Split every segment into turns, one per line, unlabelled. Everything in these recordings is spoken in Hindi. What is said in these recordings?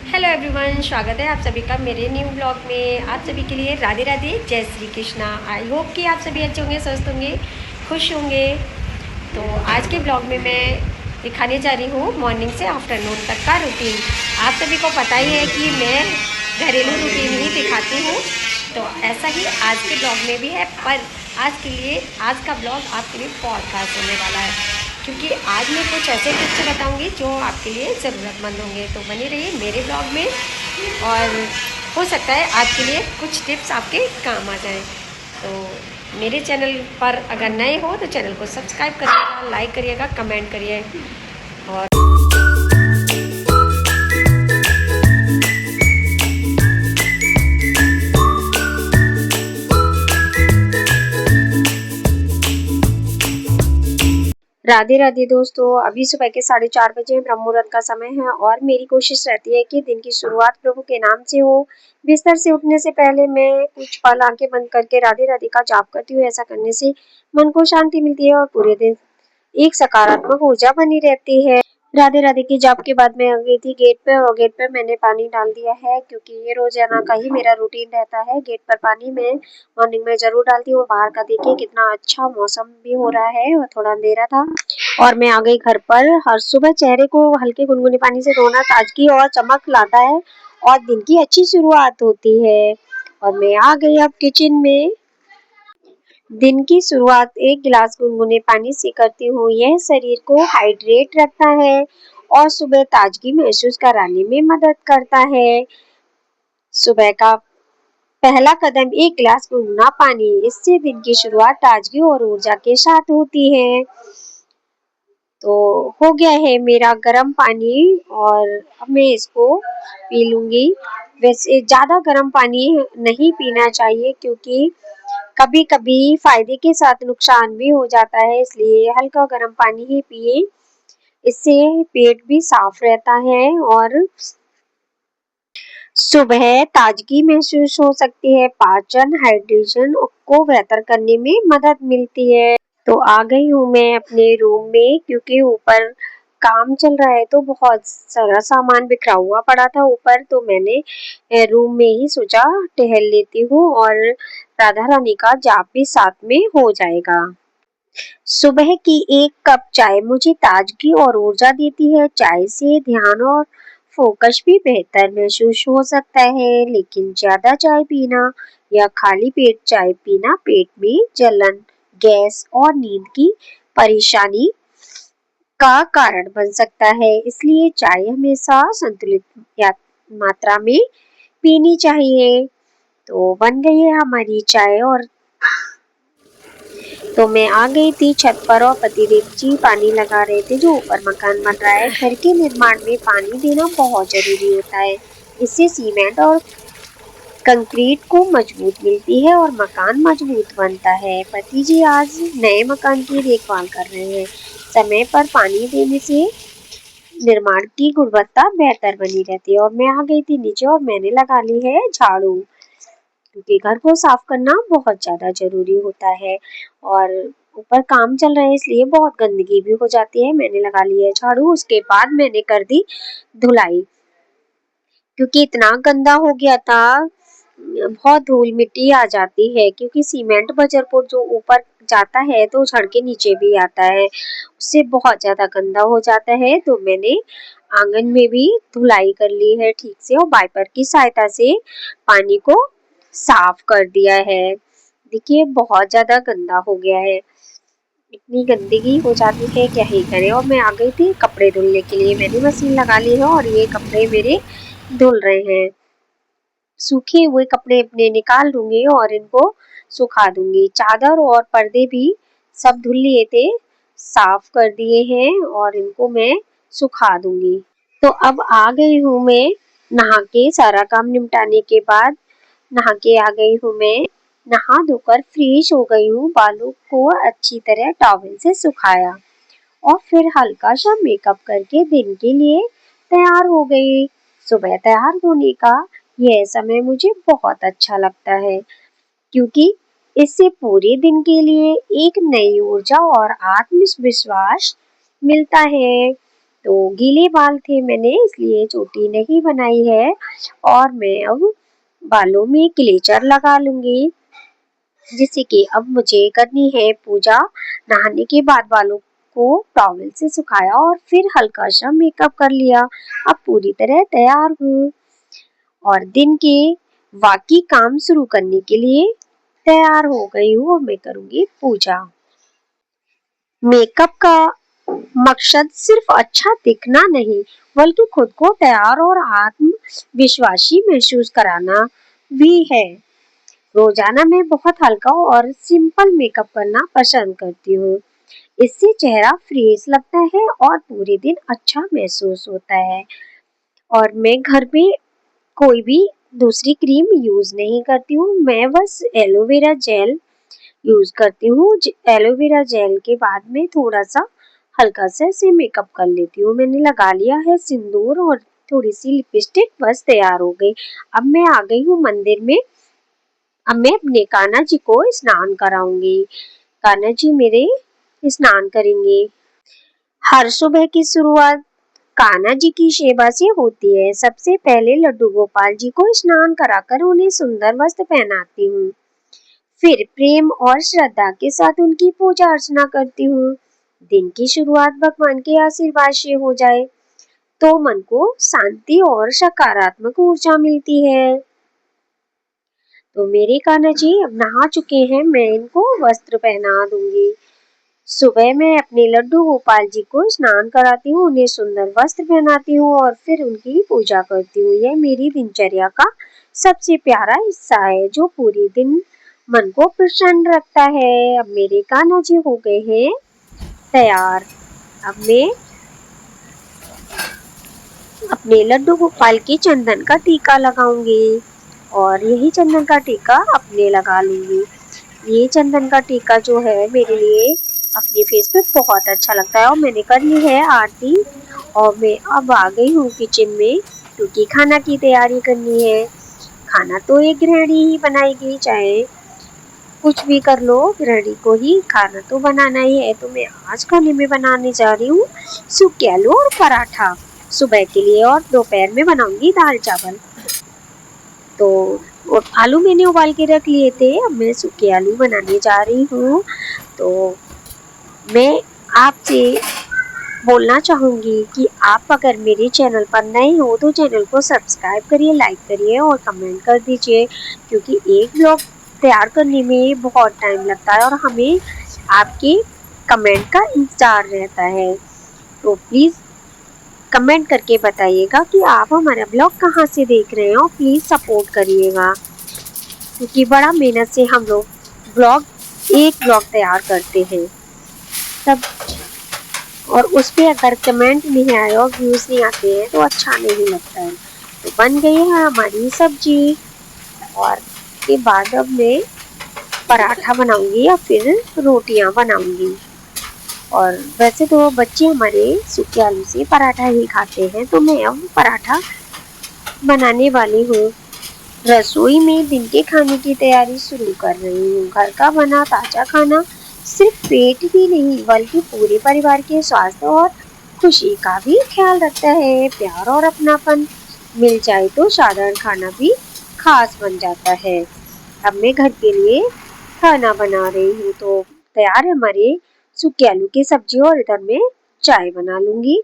हेलो एवरीवन, स्वागत है आप सभी का मेरे न्यू ब्लॉग में। आप सभी के लिए राधे राधे, जय श्री कृष्णा। आई होप कि आप सभी अच्छे होंगे, स्वस्थ होंगे, खुश होंगे। तो आज के ब्लॉग में मैं दिखाने जा रही हूँ मॉर्निंग से आफ्टरनून तक का रूटीन। आप सभी को पता ही है कि मैं घरेलू रूटीन ही दिखाती हूँ, तो ऐसा ही आज के ब्लॉग में भी है। पर आज का ब्लॉग आपके लिए बहुत खास होने वाला है, क्योंकि आज मैं कुछ ऐसे टिप्स बताऊंगी जो आपके लिए ज़रूरतमंद होंगे। तो बने रहिए मेरे ब्लॉग में, और हो सकता है आपके लिए कुछ टिप्स आपके काम आ जाएं। तो मेरे चैनल पर अगर नए हो तो चैनल को सब्सक्राइब करिएगा, लाइक करिएगा, कमेंट करिए। और राधे राधे दोस्तों, अभी सुबह के 4:30 बजे ब्रह्म मुहूर्त का समय है और मेरी कोशिश रहती है कि दिन की शुरुआत प्रभु के नाम से हो। बिस्तर से उठने से पहले मैं कुछ पल आंखें बंद करके राधे राधे का जाप करती हूँ। ऐसा करने से मन को शांति मिलती है और पूरे दिन एक सकारात्मक ऊर्जा बनी रहती है। राधे राधे की जाप के बाद मैं आ गई थी गेट पे, और गेट पे मैंने पानी डाल दिया है, क्योंकि ये रोजाना का ही मेरा रूटीन रहता है। गेट पर पानी मैं मॉर्निंग में जरूर डालती हूँ। बाहर का देखिए कितना अच्छा मौसम भी हो रहा है और थोड़ा अंधेरा था, और मैं आ गई घर पर। हर सुबह चेहरे को हल्के गुनगुने पानी से धोना ताजगी और चमक लाता है और दिन की अच्छी शुरुआत होती है। और मैं आ गई अब किचन में। दिन की शुरुआत एक गिलास गुनगुने पानी से करती हूँ। यह शरीर को हाइड्रेट रखता है और सुबह ताजगी महसूस कराने में मदद करता है। सुबह का पहला कदम एक गिलास गुनगुना पानी, इससे दिन की शुरुआत ताजगी और ऊर्जा के साथ होती है। तो हो गया है मेरा गर्म पानी, और अब मैं इसको पी लूंगी। वैसे ज्यादा गर्म पानी नहीं पीना चाहिए, क्योंकि कभी कभी फायदे के साथ नुकसान भी हो जाता है, इसलिए हल्का गर्म पानी ही पिए। इससे पेट भी साफ रहता है और सुबह ताजगी महसूस हो सकती है। पाचन हाइड्रेशन को बेहतर करने में मदद मिलती है। तो आ गई हूँ मैं अपने रूम में, क्योंकि ऊपर काम चल रहा है तो बहुत सारा सामान बिखरा हुआ पड़ा था ऊपर। तो मैंने रूम में ही सोचा टहल लेती हूँ, और राधा रानी का जाप भी साथ में हो जाएगा। सुबह की एक कप चाय मुझे ताजगी और ऊर्जा देती है। चाय से ध्यान और फोकस भी बेहतर महसूस हो सकता है, लेकिन ज्यादा चाय पीना या खाली पेट चाय पीना पेट में जलन, गैस और नींद की परेशानी का कारण बन सकता है। इसलिए चाय हमेशा संतुलित मात्रा में पीनी चाहिए। तो बन गई है हमारी चाय, और तो मैं आ गई थी छत पर, और पतिदेव जी पानी लगा रहे थे। जो ऊपर मकान बन रहा है, घर के निर्माण में पानी देना बहुत जरूरी होता है। इससे सीमेंट और कंक्रीट को मजबूत मिलती है और मकान मजबूत बनता है। पति जी आज नए मकान की देखभाल कर रहे हैं। समय पर पानी देने से निर्माण की गुणवत्ता बेहतर बनी रहती है। और मैं आ गई थी नीचे, और मैंने लगा ली है झाड़ू, क्योंकि घर को साफ करना बहुत ज्यादा जरूरी होता है। और ऊपर काम चल रहा है, इसलिए बहुत गंदगी भी हो जाती है। मैंने लगा ली है झाड़ू। उसके बाद मैंने कर दी धुलाई, क्योंकि इतना गंदा हो गया था। बहुत धूल मिट्टी आ जाती है, क्योंकि सीमेंट बजरपुर जो ऊपर जाता है तो झड़ के नीचे भी आता है, उससे बहुत ज्यादा गंदा हो जाता है। तो मैंने आंगन में भी धुलाई कर ली है ठीक से, और वाइपर की सहायता से पानी को साफ कर दिया है। देखिए बहुत ज्यादा गंदा हो गया है, इतनी गंदगी हो जाती है क्या ही करें। और मैं आ गई थी कपड़े धुलने के लिए। मैंने मशीन लगा ली है, और ये कपड़े मेरे धुल रहे हैं। सूखे हुए कपड़े अपने निकाल लूंगी और इनको सुखा दूंगी। चादर और पर्दे भी सब धुल लिए थे, साफ कर दिए हैं, और इनको मैं सुखा दूंगी। तो अब आ गई हूँ मैं नहा के। सारा काम निपटाने के बाद नहा के आ गई हूँ मैं। नहा धोकर फ्रेश हो गई हूँ। बालों को अच्छी तरह टॉवल से सुखाया, और फिर हल्का सा मेकअप करके दिन के लिए तैयार हो गई। सुबह तैयार होने का यह समय मुझे बहुत अच्छा लगता है, क्योंकि इससे पूरे दिन के लिए एक नई ऊर्जा और आत्मविश्वास मिलता है। तो गीले बाल थे मैंने इसलिए चोटी नहीं बनाई है। और मैं अब बालों में क्लेचर लगा लूंगी, जिससे कि अब मुझे करनी है पूजा। नहाने के बाद बालों को टॉवल से सुखाया और फिर हल्का सा मेकअप कर लिया। अब पूरी तरह तैयार हूँ और दिन के बाकी काम शुरू करने के लिए तैयार हो गई हूँ और मैं करूंगी पूजा। मेकअप का मकसद सिर्फ अच्छा दिखना नहीं, बल्कि खुद को तैयार और आत्मविश्वासी महसूस कराना भी है। रोजाना मैं बहुत हल्का और सिंपल मेकअप करना पसंद करती हूँ। इससे चेहरा फ्रेश लगता है और पूरे दिन अच्छा महसूस होता है। और मैं घर में कोई भी दूसरी क्रीम यूज नहीं करती हूँ, मैं बस एलोवेरा जेल यूज करती हूँ। एलोवेरा जेल के बाद में थोड़ा सा हल्का सा से मेकअप कर लेती हूँ। मैंने लगा लिया है सिंदूर और थोड़ी सी लिपस्टिक, बस तैयार हो गई। अब मैं आ गई हूँ मंदिर में। अब मैं अपने कान्हा जी को स्नान कराऊंगी। कान्हा जी मेरे स्नान करेंगे। हर सुबह की शुरुआत कान्हा जी की सेवा से होती है। सबसे पहले लड्डू गोपाल जी को स्नान कराकर उन्हें सुंदर वस्त्र पहनाती हूँ। फिर प्रेम और श्रद्धा के साथ उनकी पूजा अर्चना करती हूँ। दिन की शुरुआत भगवान के आशीर्वाद से हो जाए तो मन को शांति और सकारात्मक ऊर्जा मिलती है। तो मेरे कान्हा जी अब नहा चुके हैं, मैं इनको वस्त्र पहना दूंगी। सुबह मैं अपने लड्डू गोपाल जी को स्नान कराती हूँ, उन्हें सुंदर वस्त्र पहनाती हूँ और फिर उनकी पूजा करती हूँ। यह मेरी दिनचर्या का सबसे प्यारा हिस्सा है जो पूरे दिन मन को प्रसन्न रखता है। अब मेरे कान्हा जी हो गए हैं तैयार। अब मैं अपने लड्डू गोपाल के चंदन का टीका लगाऊंगी और यही चंदन का टीका अपने लगा लूंगी। ये चंदन का टीका जो है मेरे लिए अपने फेस पे बहुत अच्छा लगता है। और मैंने कर ली है आरती और मैं अब आ गई हूँ किचन में, क्योंकि खाना की तैयारी करनी है। खाना तो एक गृहिणी ही बनाएगी, चाहे कुछ भी कर लो, गृहिणी को ही खाना तो बनाना ही है। तो मैं आज खाने में बनाने जा रही हूँ सूखे आलू और पराठा सुबह के लिए, और दोपहर में बनाऊंगी दाल चावल। तो और आलू मैंने उबाल के रख लिए थे, अब मैं सूखे आलू बनाने जा रही हूँ। तो मैं आपसे बोलना चाहूंगी कि आप अगर मेरे चैनल पर नए हो तो चैनल को सब्सक्राइब करिए, लाइक करिए और कमेंट कर दीजिए, क्योंकि एक ब्लॉग तैयार करने में बहुत टाइम लगता है और हमें आपके कमेंट का इंतजार रहता है। तो प्लीज़ कमेंट करके बताइएगा कि आप हमारा ब्लॉग कहाँ से देख रहे हैं और प्लीज़ सपोर्ट करिएगा, क्योंकि बड़ा मेहनत से हम लोग एक ब्लॉग तैयार करते हैं तब, और उस पर अगर कमेंट नहीं आए और व्यूज़ नहीं आते हैं तो अच्छा नहीं लगता है। तो बन गई है हमारी सब्जी और के बाद अब मैं पराठा बनाऊंगी या फिर रोटियां बनाऊंगी। और वैसे तो बच्चे हमारे सूखे आलू से पराठा ही खाते हैं, तो मैं अब पराठा बनाने वाली हूँ। रसोई में दिन के खाने की तैयारी शुरू कर रही हूँ। घर का बना ताजा खाना सिर्फ पेट ही नहीं बल्कि पूरे परिवार के स्वास्थ्य और खुशी का भी ख्याल रखता है। प्यार और अपनापन मिल जाए तो साधारण खाना भी खास बन जाता है। अब मैं घर के लिए खाना बना रही हूँ। तो तैयार है हमारे सूखे आलू की सब्जी और इधर मैं चाय बना लूंगी।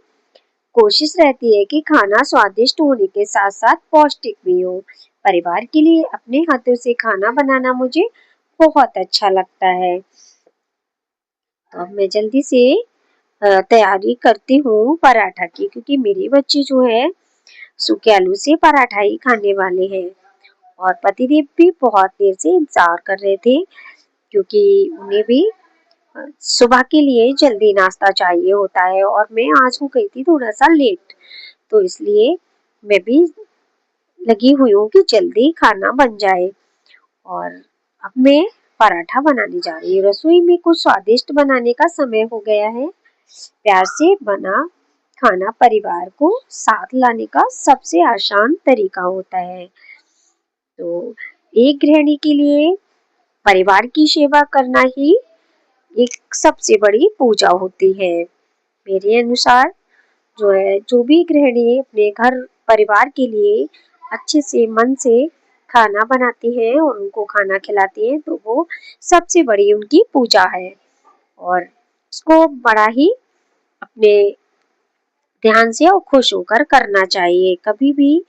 कोशिश रहती है कि खाना स्वादिष्ट होने के साथ साथ पौष्टिक भी हो। परिवार के लिए अपने हाथों से खाना बनाना मुझे बहुत अच्छा लगता है। तो अब मैं जल्दी से तैयारी करती हूँ पराठा की, क्योंकि मेरे बच्चे जो है सूखे आलू से पराठा ही खाने वाले हैं। और पतिदेव भी बहुत देर से इंतजार कर रहे थे, क्योंकि उन्हें भी सुबह के लिए जल्दी नाश्ता चाहिए होता है और मैं आज हो गई थी थोड़ा सा लेट, तो इसलिए मैं भी लगी हुई हूँ कि जल्दी खाना बन जाए। और अब मैं पराठा बनाने जा रही हूँ। रसोई में कुछ स्वादिष्ट बनाने का समय हो गया है। प्यार से बना खाना परिवार को साथ लाने का सबसे आसान तरीका होता है। तो एक गृहिणी के लिए परिवार की सेवा करना ही एक सबसे बड़ी पूजा होती है। मेरे अनुसार जो है, जो भी गृहिणी अपने घर परिवार के लिए अच्छे से मन से खाना बनाती हैं और उनको खाना खिलाती हैं, तो वो सबसे बड़ी उनकी पूजा है और उसको बड़ा ही अपने ध्यान से और खुश होकर करना चाहिए। कभी भी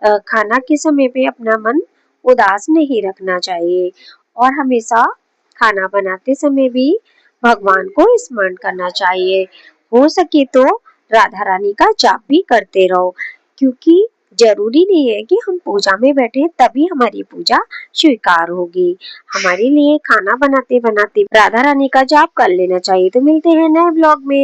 खाना के समय पे अपना मन उदास नहीं रखना चाहिए और हमेशा खाना बनाते समय भी भगवान को स्मरण करना चाहिए। हो सके तो राधा रानी का जाप भी करते रहो, क्योंकि जरूरी नहीं है कि हम पूजा में बैठे तभी हमारी पूजा स्वीकार होगी। हमारे लिए खाना बनाते बनाते राधा रानी का जाप कर लेना चाहिए। तो मिलते हैं नए ब्लॉग में।